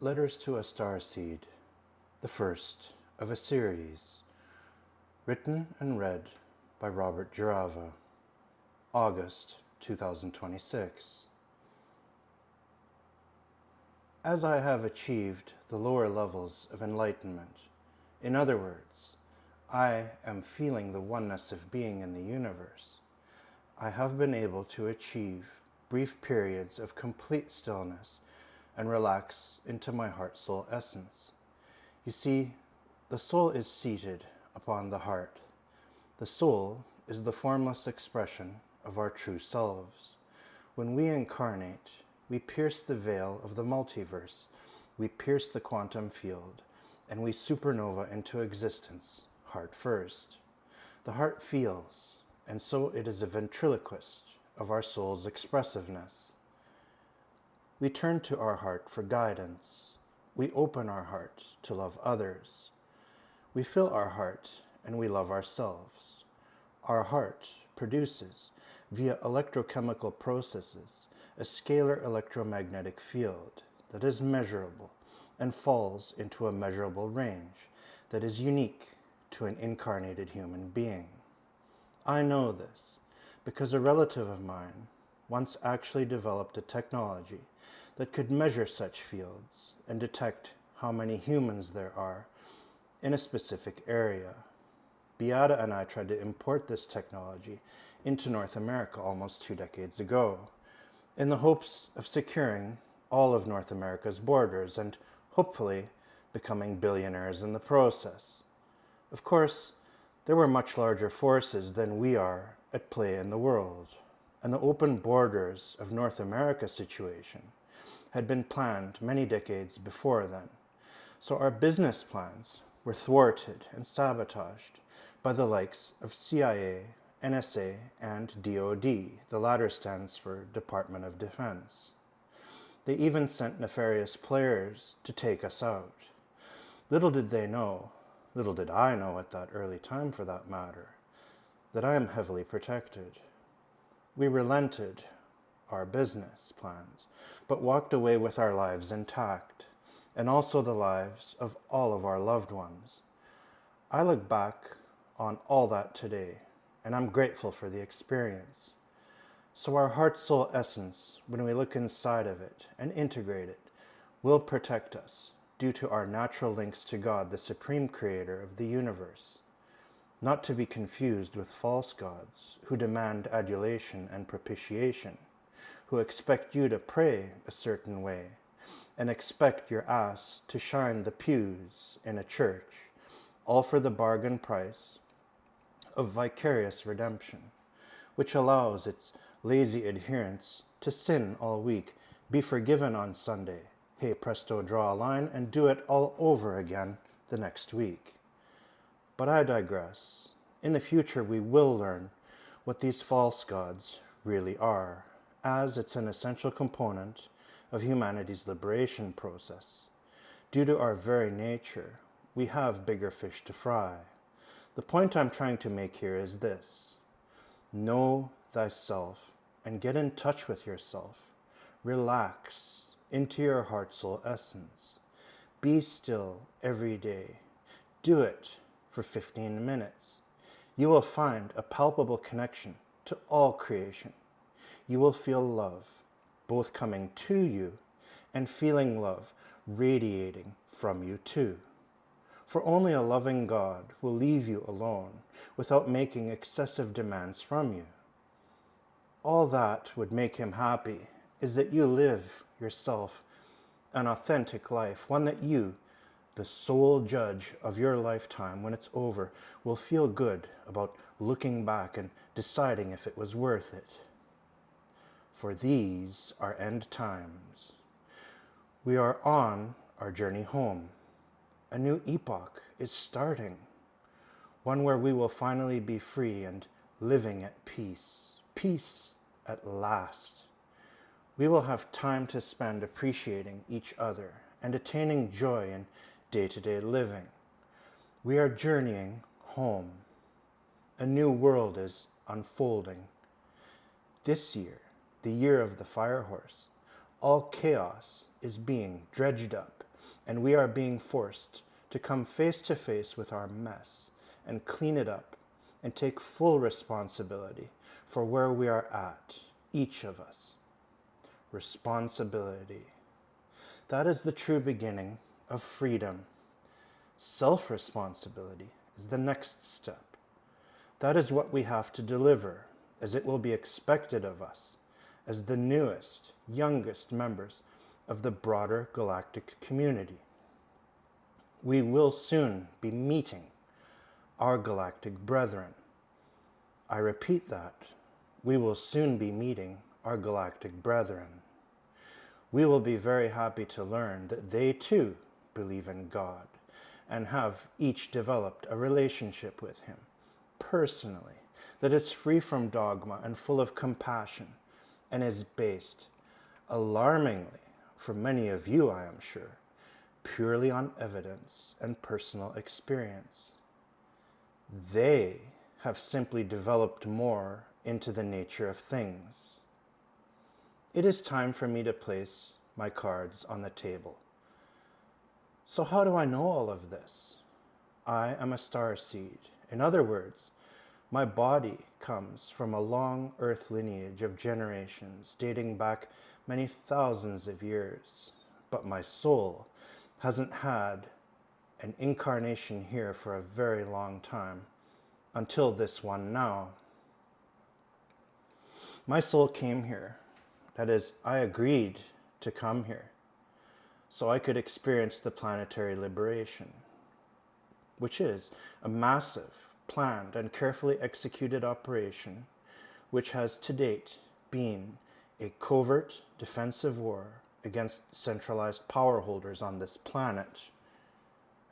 Letters to a Starseed, the first of a series, written and read by Robert Jirava, August 2026. As I have achieved the lower levels of enlightenment, in other words, I am feeling the oneness of being in the universe, I have been able to achieve brief periods of complete stillness and relax into my heart-soul essence. You see, the soul is seated upon the heart. The soul is the formless expression of our true selves. When we incarnate, we pierce the veil of the multiverse, we pierce the quantum field, and we supernova into existence, heart first. The heart feels, and so it is a ventriloquist of our soul's expressiveness. We turn to our heart for guidance. We open our heart to love others. We fill our heart and we love ourselves. Our heart produces, via electrochemical processes, a scalar electromagnetic field that is measurable and falls into a measurable range that is unique to an incarnated human being. I know this because a relative of mine once actually developed a technology that could measure such fields and detect how many humans there are in a specific area. Beata and I tried to import this technology into North America almost 2 decades ago, in the hopes of securing all of North America's borders and hopefully becoming billionaires in the process. Of course, there were much larger forces than we are at play in the world, and the open borders of North America situation had been planned many decades before then, so our business plans were thwarted and sabotaged by the likes of CIA, NSA, and DoD. The latter stands for Department of Defense. They even sent nefarious players to take us out. Little did they know, little did I know at that early time for that matter, that I am heavily protected. We relented our business plans, but walked away with our lives intact, and also the lives of all of our loved ones. I look back on all that today, and I'm grateful for the experience. So our heart-soul essence, when we look inside of it and integrate it, will protect us due to our natural links to God, the supreme creator of the universe, not to be confused with false gods who demand adulation and propitiation, who expect you to pray a certain way and expect your ass to shine the pews in a church, all for the bargain price of vicarious redemption, which allows its lazy adherents to sin all week, be forgiven on Sunday, hey presto draw a line, and do it all over again the next week. But I digress. In the future we will learn what these false gods really are, as it's an essential component of humanity's liberation process. Due to our very nature, we have bigger fish to fry. The point I'm trying to make here is this: know thyself and get in touch with yourself. Relax into your heart-soul essence. Be still every day. Do it for 15 minutes. You will find a palpable connection to all creation. You will feel love, both coming to you and feeling love radiating from you too. For only a loving God will leave you alone without making excessive demands from you. All that would make him happy is that you live yourself an authentic life, one that you, the sole judge of your lifetime when it's over, will feel good about looking back and deciding if it was worth it. For these are end times. We are on our journey home. A new epoch is starting, one where we will finally be free and living at peace. Peace at last. We will have time to spend appreciating each other and attaining joy in day-to-day living. We are journeying home. A new world is unfolding. This year, the year of the fire horse, all chaos is being dredged up and we are being forced to come face to face with our mess and clean it up and take full responsibility for where we are at, each of us. Responsibility. That is the true beginning of freedom. Self-responsibility is the next step. That is what we have to deliver, as it will be expected of us, as the newest, youngest members of the broader galactic community. We will soon be meeting our galactic brethren. I repeat that. We will soon be meeting our galactic brethren. We will be very happy to learn that they too believe in God and have each developed a relationship with Him personally that is free from dogma and full of compassion and is based, alarmingly, for many of you I am sure, purely on evidence and personal experience. They have simply developed more into the nature of things. It is time for me to place my cards on the table. So how do I know all of this? I am a starseed. In other words, my body comes from a long earth lineage of generations dating back many thousands of years, but my soul hasn't had an incarnation here for a very long time, until this one now. My soul came here, that is, I agreed to come here, so I could experience the planetary liberation, which is a massive, planned, and carefully executed operation, which has to date been a covert defensive war against centralized power holders on this planet,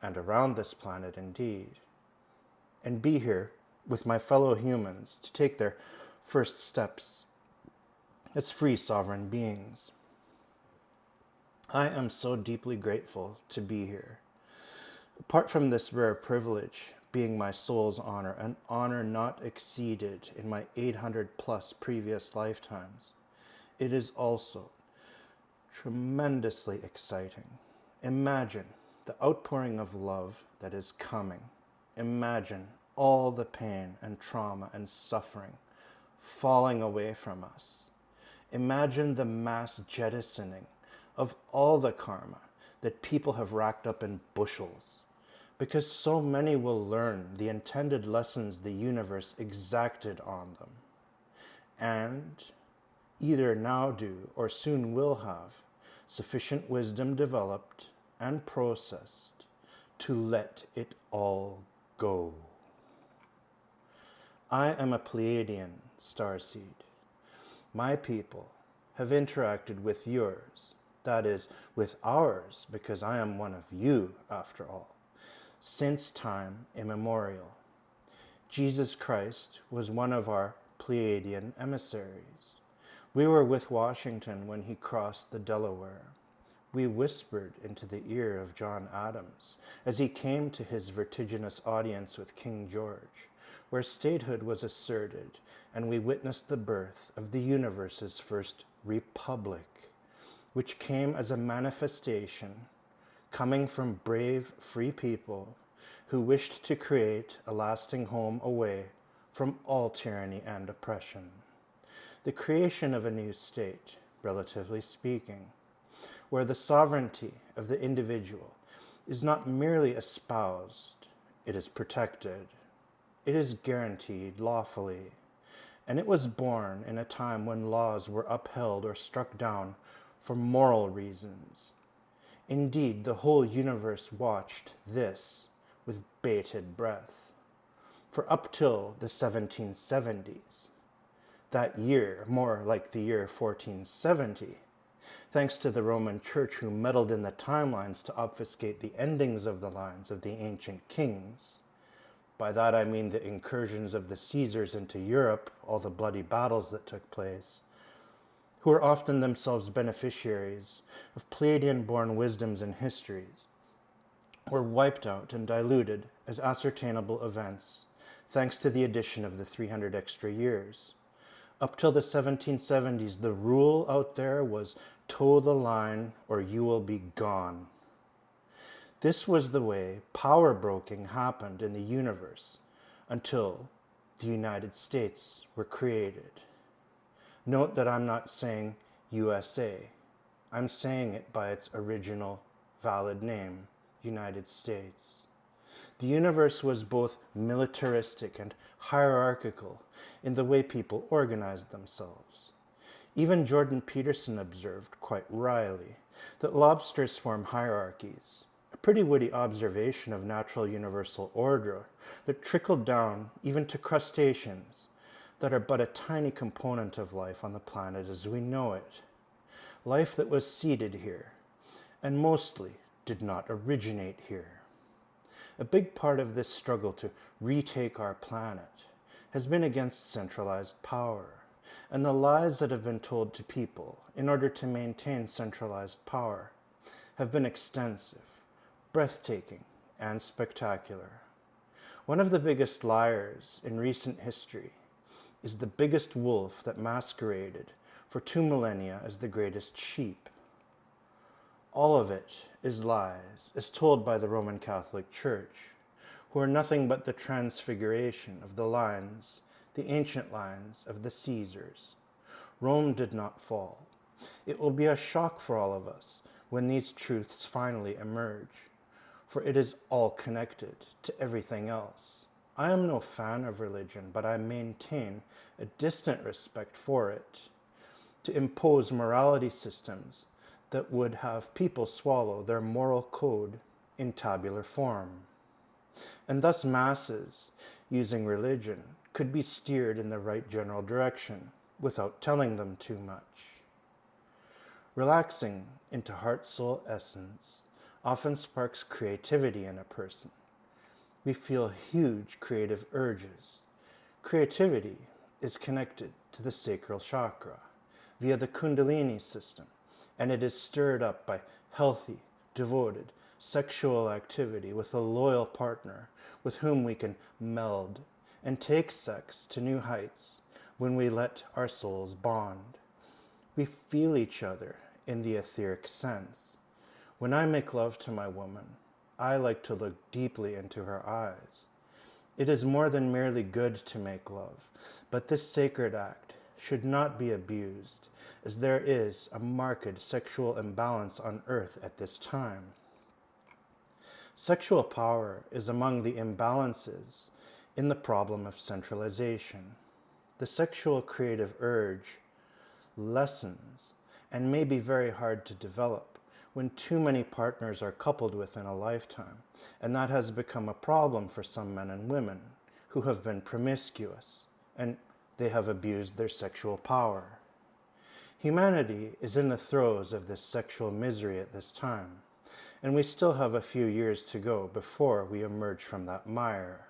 and around this planet indeed, and be here with my fellow humans to take their first steps as free sovereign beings. I am so deeply grateful to be here. Apart from this rare privilege being my soul's honor, an honor not exceeded in my 800 plus previous lifetimes, it is also tremendously exciting. Imagine the outpouring of love that is coming. Imagine all the pain and trauma and suffering falling away from us. Imagine the mass jettisoning of all the karma that people have racked up in bushels, because so many will learn the intended lessons the universe exacted on them, and either now do or soon will have sufficient wisdom developed and processed to let it all go. I am a Pleiadian starseed. My people have interacted with yours, that is, with ours, because I am one of you, after all, since time immemorial. Jesus Christ was one of our Pleiadian emissaries. We were with Washington when he crossed the Delaware. We whispered into the ear of John Adams as he came to his vertiginous audience with King George, where statehood was asserted, and we witnessed the birth of the universe's first republic, which came as a manifestation coming from brave, free people who wished to create a lasting home away from all tyranny and oppression. The creation of a new state, relatively speaking, where the sovereignty of the individual is not merely espoused, it is protected, it is guaranteed lawfully, and it was born in a time when laws were upheld or struck down for moral reasons. Indeed, the whole universe watched this with bated breath. For up till the 1770s, that year, more like the year 1470, thanks to the Roman Church who meddled in the timelines to obfuscate the endings of the lines of the ancient kings. By that I mean the incursions of the Caesars into Europe, all the bloody battles that took place, who were often themselves beneficiaries of Pleiadian-born wisdoms and histories, were wiped out and diluted as ascertainable events, thanks to the addition of the 300 extra years. Up till the 1770s, the rule out there was toe the line or you will be gone. This was the way power broking happened in the universe until the United States were created. Note that I'm not saying USA. I'm saying it by its original valid name, United States. The universe was both militaristic and hierarchical in the way people organized themselves. Even Jordan Peterson observed, quite wryly, that lobsters form hierarchies, a pretty witty observation of natural universal order that trickled down even to crustaceans that are but a tiny component of life on the planet as we know it. Life that was seeded here, and mostly did not originate here. A big part of this struggle to retake our planet has been against centralized power, and the lies that have been told to people in order to maintain centralized power have been extensive, breathtaking, and spectacular. One of the biggest liars in recent history is the biggest wolf that masqueraded for 2 millennia as the greatest sheep. All of it is lies, as told by the Roman Catholic Church, who are nothing but the transfiguration of the lines, the ancient lines of the Caesars. Rome did not fall. It will be a shock for all of us when these truths finally emerge, for it is all connected to everything else. I am no fan of religion, but I maintain a distant respect for it. To impose morality systems that would have people swallow their moral code in tabular form. And thus masses, using religion, could be steered in the right general direction without telling them too much. Relaxing into heart-soul essence often sparks creativity in a person. We feel huge creative urges. Creativity is connected to the sacral chakra via the Kundalini system, and it is stirred up by healthy, devoted, sexual activity with a loyal partner with whom we can meld and take sex to new heights when we let our souls bond. We feel each other in the etheric sense. When I make love to my woman, I like to look deeply into her eyes. It is more than merely good to make love, but this sacred act should not be abused, as there is a marked sexual imbalance on Earth at this time. Sexual power is among the imbalances in the problem of centralization. The sexual creative urge lessens and may be very hard to develop when too many partners are coupled within a lifetime, and that has become a problem for some men and women who have been promiscuous, and they have abused their sexual power. Humanity is in the throes of this sexual misery at this time, and we still have a few years to go before we emerge from that mire.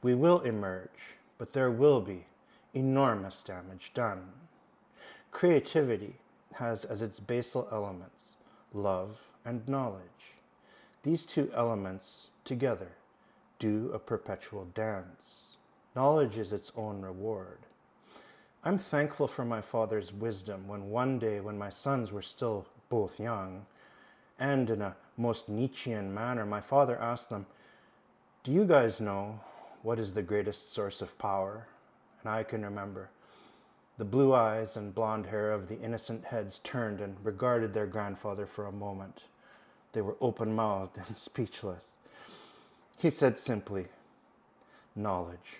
We will emerge, but there will be enormous damage done. Creativity has as its basal elements love and knowledge. These two elements together do a perpetual dance. Knowledge is its own reward. I'm thankful for my father's wisdom when one day, when my sons were still both young, and in a most Nietzschean manner, my father asked them, "Do you guys know what is the greatest source of power?" And I can remember the blue eyes and blonde hair of the innocent heads turned and regarded their grandfather for a moment. They were open-mouthed and speechless. He said simply, "Knowledge."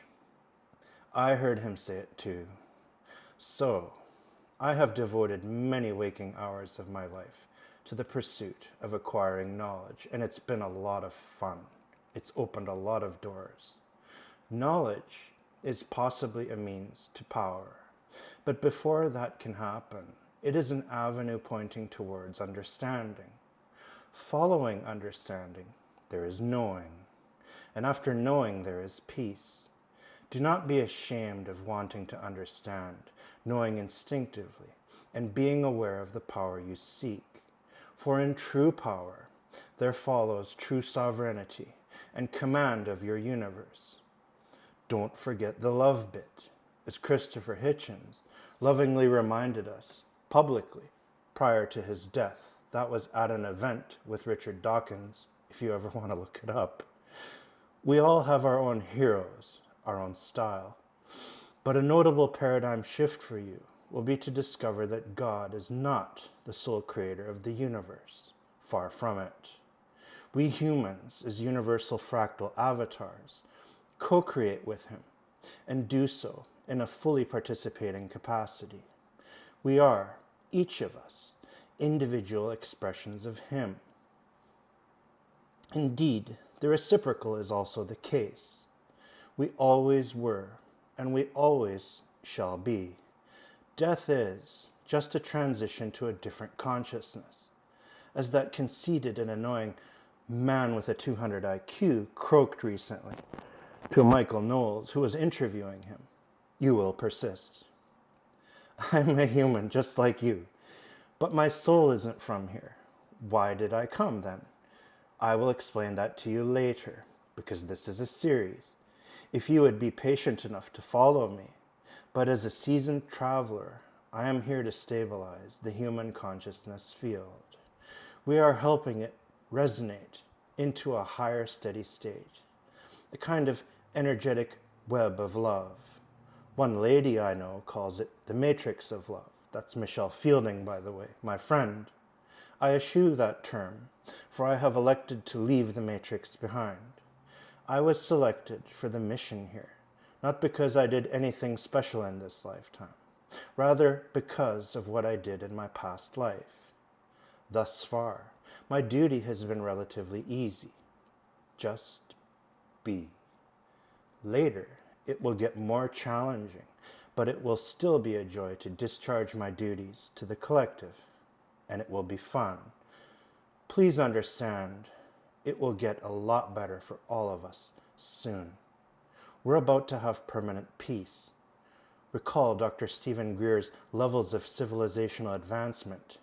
I heard him say it too. So, I have devoted many waking hours of my life to the pursuit of acquiring knowledge, and it's been a lot of fun. It's opened a lot of doors. Knowledge is possibly a means to power, but before that can happen, it is an avenue pointing towards understanding. Following understanding, there is knowing, and after knowing, there is peace. Do not be ashamed of wanting to understand, knowing instinctively, and being aware of the power you seek. For in true power, there follows true sovereignty and command of your universe. Don't forget the love bit, as Christopher Hitchens lovingly reminded us publicly prior to his death. That was at an event with Richard Dawkins if you ever want to look it up. We all have our own heroes, our own style. But a notable paradigm shift for you will be to discover that God is not the sole creator of the universe. Far from it. We humans, as universal fractal avatars, co-create with him and do so in a fully participating capacity. We are, each of us, individual expressions of him. Indeed, the reciprocal is also the case. We always were, and we always shall be. Death is just a transition to a different consciousness, as that conceited and annoying man with a 200 IQ croaked recently to Michael Knowles, who was interviewing him. You will persist. I'm a human just like you, but my soul isn't from here. Why did I come then? I will explain that to you later, because this is a series. If you would be patient enough to follow me, but as a seasoned traveler, I am here to stabilize the human consciousness field. We are helping it resonate into a higher steady state, a kind of energetic web of love. One lady I know calls it the matrix of love. That's Michelle Fielding, by the way, my friend. I eschew that term, for I have elected to leave the matrix behind. I was selected for the mission here, not because I did anything special in this lifetime, rather because of what I did in my past life. Thus far, my duty has been relatively easy. Just be. Later, it will get more challenging, but it will still be a joy to discharge my duties to the collective, and it will be fun. Please understand, it will get a lot better for all of us soon. We're about to have permanent peace. Recall Dr. Stephen Greer's levels of civilizational advancement.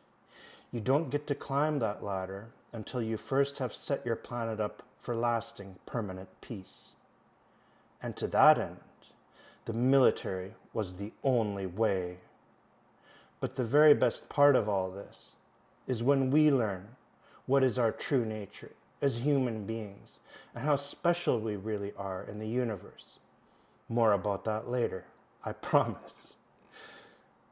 You don't get to climb that ladder until you first have set your planet up for lasting, permanent peace. And to that end, the military was the only way. But the very best part of all this is when we learn what is our true nature as human beings and how special we really are in the universe. More about that later, I promise.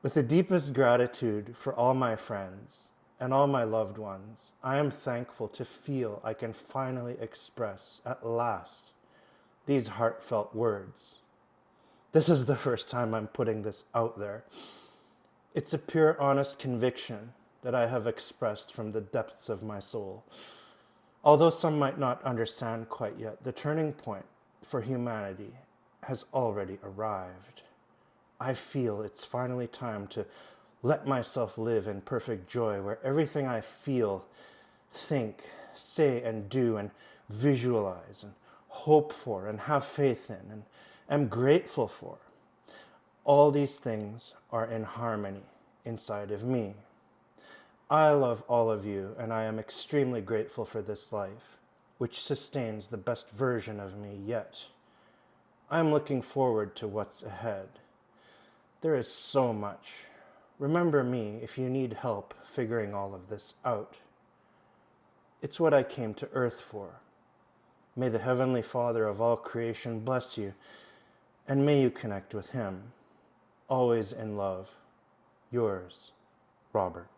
With the deepest gratitude for all my friends and all my loved ones, I am thankful to feel I can finally express, at last, these heartfelt words. This is the first time I'm putting this out there. It's a pure, honest conviction that I have expressed from the depths of my soul. Although some might not understand quite yet, the turning point for humanity has already arrived. I feel it's finally time to let myself live in perfect joy, where everything I feel, think, say, and do, and visualize, and hope for, and have faith in, and am grateful for, all these things are in harmony inside of me. I love all of you, and I am extremely grateful for this life, which sustains the best version of me yet. I am looking forward to what's ahead. There is so much. Remember me if you need help figuring all of this out. It's what I came to Earth for. May the Heavenly Father of all creation bless you, and may you connect with Him. Always in love. Yours, Robert.